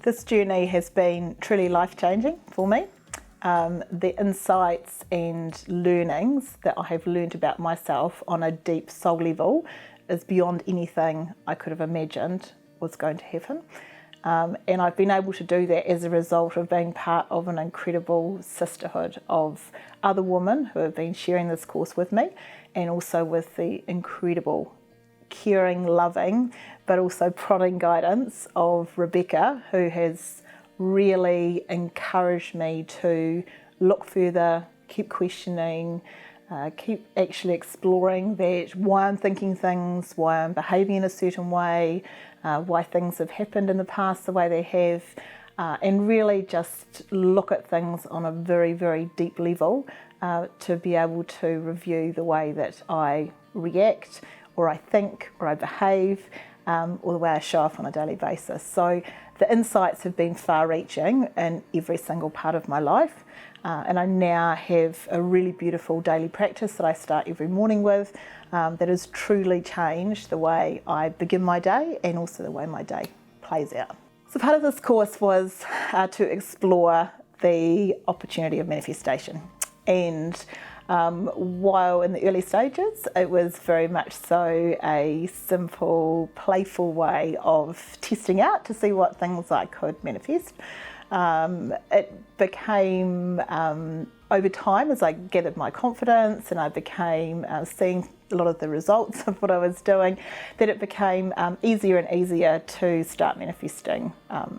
This journey has been truly life-changing for me. The insights and learnings that I have learned about myself on a deep soul level is beyond anything I could have imagined was going to happen. And I've been able to do that as a result of being part of an incredible sisterhood of other women who have been sharing this course with me, and also with the incredible, caring, loving, but also prodding guidance of Rebecca, who has really encouraged me to look further, keep questioning, keep actually exploring that why I'm thinking things, why I'm behaving in a certain way, why things have happened in the past the way they have, and really just look at things on a very, very deep level to be able to review the way that I react, or I think, or I behave, or the way I show up on a daily basis. So the insights have been far-reaching in every single part of my life, and I now have a really beautiful daily practice that I start every morning with that has truly changed the way I begin my day and also the way my day plays out. So part of this course was to explore the opportunity of manifestation, and while in the early stages it was very much so a simple, playful way of testing out to see what things I could manifest, it became over time, as I gathered my confidence and I became seeing a lot of the results of what I was doing, that it became easier and easier to start manifesting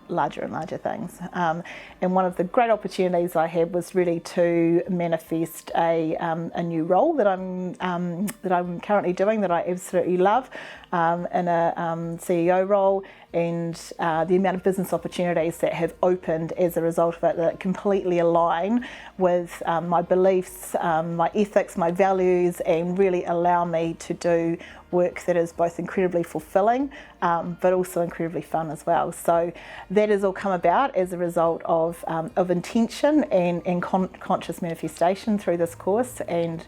larger and larger things. And one of the great opportunities I had was really to manifest a new role that I'm currently doing, that I absolutely love, in a CEO role, and the amount of business opportunities that have opened as a result of it that completely align with my beliefs, my ethics, my values, and really allow me to do work that is both incredibly fulfilling but also incredibly fun as well. So that has all come about as a result of intention and conscious manifestation through this course, and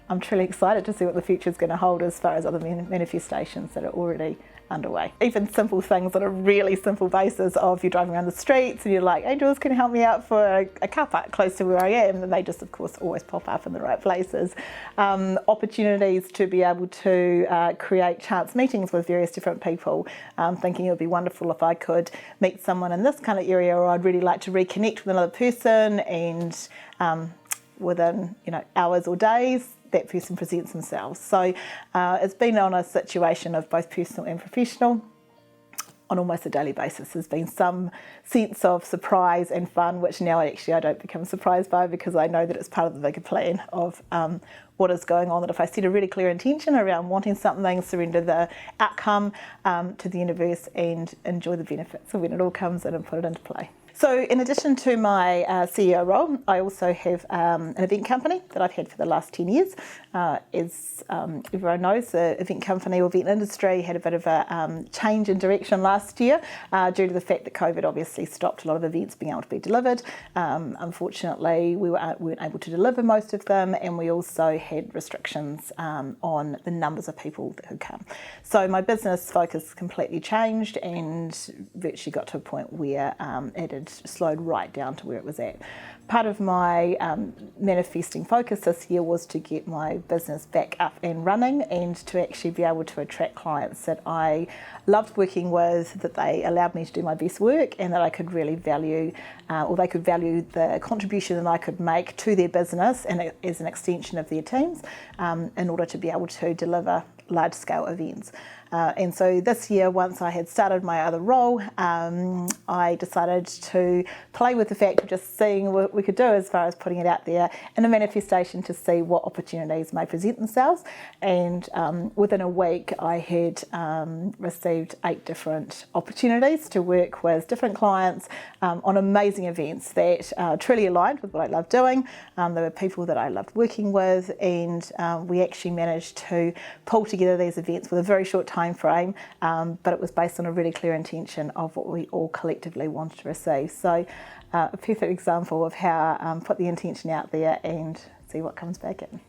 I'm truly excited to see what the future is going to hold as far as other manifestations that are already underway. Even simple things on a really simple basis of you're driving around the streets and you're like, hey Jules, can you help me out for a car park close to where I am? And they just of course always pop up in the right places. Opportunities to be able to create chance meetings with various different people, thinking it would be wonderful if I could meet someone in this kind of area, or I'd really like to reconnect with another person, and within hours or days that person presents themselves. So it's been on a situation of both personal and professional on almost a daily basis. There's been some sense of surprise and fun, which now actually I don't become surprised by, because I know that it's part of the bigger plan of what is going on, that if I set a really clear intention around wanting something, surrender the outcome to the universe and enjoy the benefits of when it all comes in and put it into play. So in addition to my CEO role, I also have an event company that I've had for the last 10 years. As everyone knows, the event company or event industry had a bit of a change in direction last year due to the fact that COVID obviously stopped a lot of events being able to be delivered. Unfortunately, we weren't able to deliver most of them, and we also had restrictions on the numbers of people that could come. So my business focus completely changed and virtually got to a point where it had slowed right down to where it was at. Part of my manifesting focus this year was to get my business back up and running, and to actually be able to attract clients that I loved working with, that they allowed me to do my best work, and that I could really value, or they could value the contribution that I could make to their business and as an extension of their teams, in order to be able to deliver large-scale events. And so this year, once I had started my other role, I decided to play with the fact of just seeing what we could do as far as putting it out there in a manifestation to see what opportunities may present themselves. And within a week, I had received 8 different opportunities to work with different clients on amazing events that truly aligned with what I love doing. There were people that I loved working with, and we actually managed to pull together these events with a very short time frame, but it was based on a really clear intention of what we all collectively wanted to receive. So a perfect example of how put the intention out there and see what comes back in.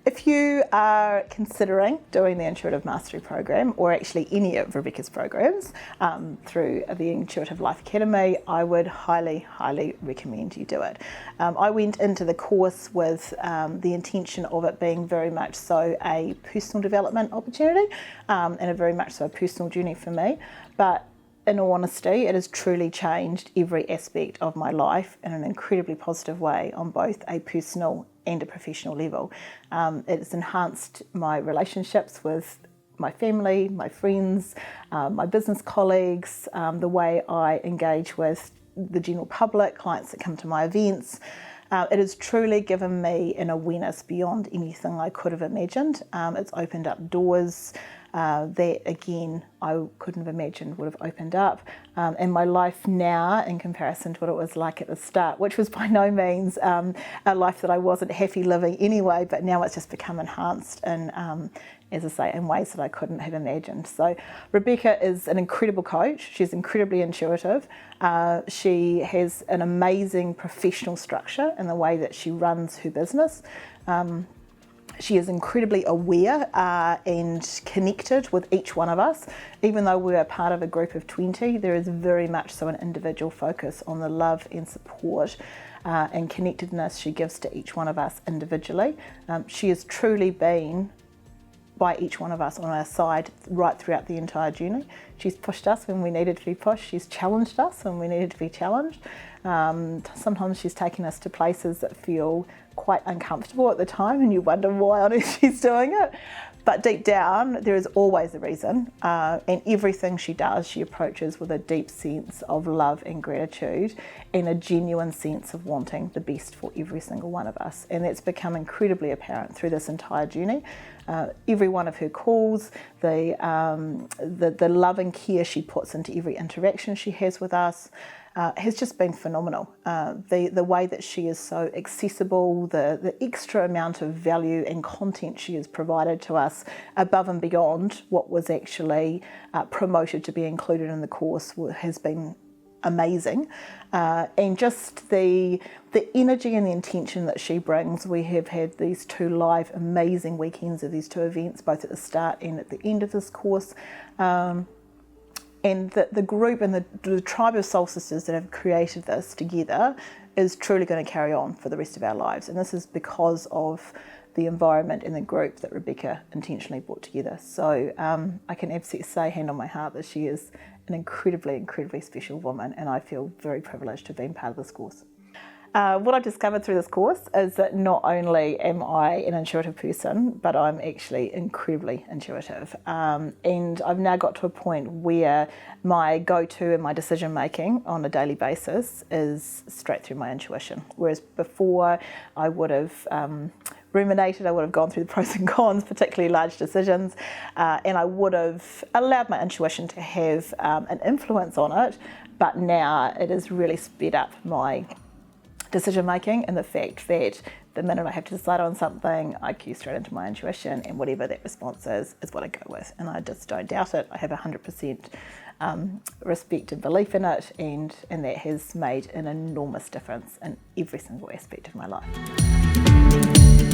If you are considering doing the Intuitive Mastery Program, or actually any of Rebecca's programs through the Intuitive Life Academy, I would highly, highly recommend you do it. I went into the course with the intention of it being very much so a personal development opportunity and a very much so a personal journey for me. But in all honesty, it has truly changed every aspect of my life in an incredibly positive way on both a personal and a professional level. It has enhanced my relationships with my family, my friends, my business colleagues, the way I engage with the general public, clients that come to my events. It has truly given me an awareness beyond anything I could have imagined. It's opened up doors that, again, I couldn't have imagined would have opened up. And my life now, in comparison to what it was like at the start, which was by no means a life that I wasn't happy living anyway, but now it's just become enhanced and as I say, in ways that I couldn't have imagined. So Rebecca is an incredible coach. She's incredibly intuitive. She has an amazing professional structure in the way that she runs her business. She is incredibly aware and connected with each one of us. Even though we're part of a group of 20, there is very much so an individual focus on the love and support and connectedness she gives to each one of us individually. She has truly been by each one of us on our side right throughout the entire journey. She's pushed us when we needed to be pushed. She's challenged us when we needed to be challenged. Sometimes she's taken us to places that feel quite uncomfortable at the time and you wonder why on earth she's doing it. But deep down, there is always a reason. And everything she does, she approaches with a deep sense of love and gratitude and a genuine sense of wanting the best for every single one of us. And that's become incredibly apparent through this entire journey. Every one of her calls, the love and care she puts into every interaction she has with us, has just been phenomenal. The way that she is so accessible, the extra amount of value and content she has provided to us above and beyond what was actually promoted to be included in the course has been amazing. And just the energy and the intention that she brings. We have had these 2 live amazing weekends of these 2 events, both at the start and at the end of this course. And the group and the tribe of soul sisters that have created this together is truly going to carry on for the rest of our lives. And this is because of the environment and the group that Rebecca intentionally brought together. So I can absolutely say, hand on my heart, that she is an incredibly, incredibly special woman, and I feel very privileged to have been part of this course. What I've discovered through this course is that not only am I an intuitive person, but I'm actually incredibly intuitive. And I've now got to a point where my go-to and my decision making on a daily basis is straight through my intuition. Whereas before I would have ruminated, I would have gone through the pros and cons, particularly large decisions, and I would have allowed my intuition to have an influence on it. But now it has really sped up my decision making, and the fact that the minute I have to decide on something, I cue straight into my intuition, and whatever that response is what I go with, and I just don't doubt it. I have 100% respect and belief in it, and that has made an enormous difference in every single aspect of my life.